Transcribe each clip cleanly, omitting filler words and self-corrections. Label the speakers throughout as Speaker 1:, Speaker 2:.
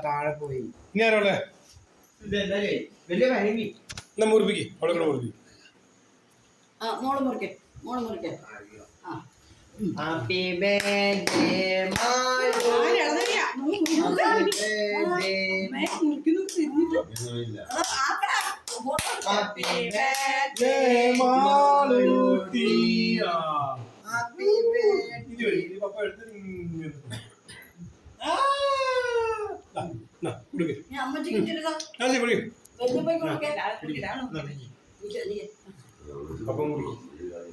Speaker 1: താഴെ പോയി
Speaker 2: ഞാനോടെ
Speaker 1: വലിയ വരവി
Speaker 2: എന്നാ മുറിപ്പിക്ക് അവിടെ കൂടെ മുറിപ്പിക്കും.
Speaker 3: മോള് മുറിക്കേ മോള് മുറിക്കേ.
Speaker 1: Happy birthday Malu happy birthday
Speaker 2: Malootty.
Speaker 1: Happy birthday
Speaker 2: പപ്പ എടുത്ത്
Speaker 3: അമ്മച്ചിക്ക്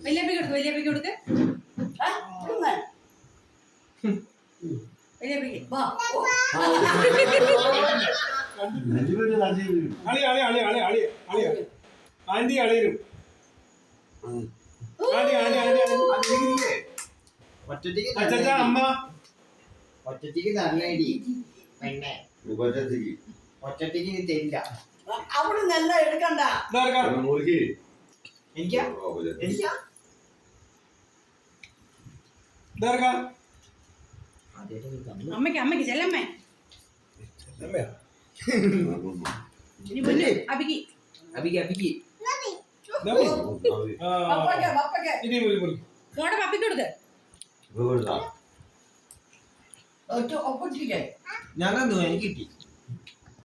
Speaker 3: വലിയപ്പയ്ക്ക് കൊടുക്ക്.
Speaker 2: ആന്റി അളിയനും അമ്മ
Speaker 1: ഒറ്റയ്ക്ക് തരലേടി പെണ്ണെ ഒറ്റയ്ക്ക് നീ തരില്ല.
Speaker 3: അവിടെ നല്ല എടുക്കണ്ട.
Speaker 1: എനിക്കാ എനിക്കാ
Speaker 3: അമ്മയ്ക്ക് അമ്മയ്ക്ക് ചെല്ലമ്മേ അബിക്ക്
Speaker 1: അബിക്ക് അബിക്ക്
Speaker 3: മോടെ പപ്പിക്ക് കൊടുക്ക്.
Speaker 1: ഞാൻ തന്നു എനിക്ക് കിട്ടി.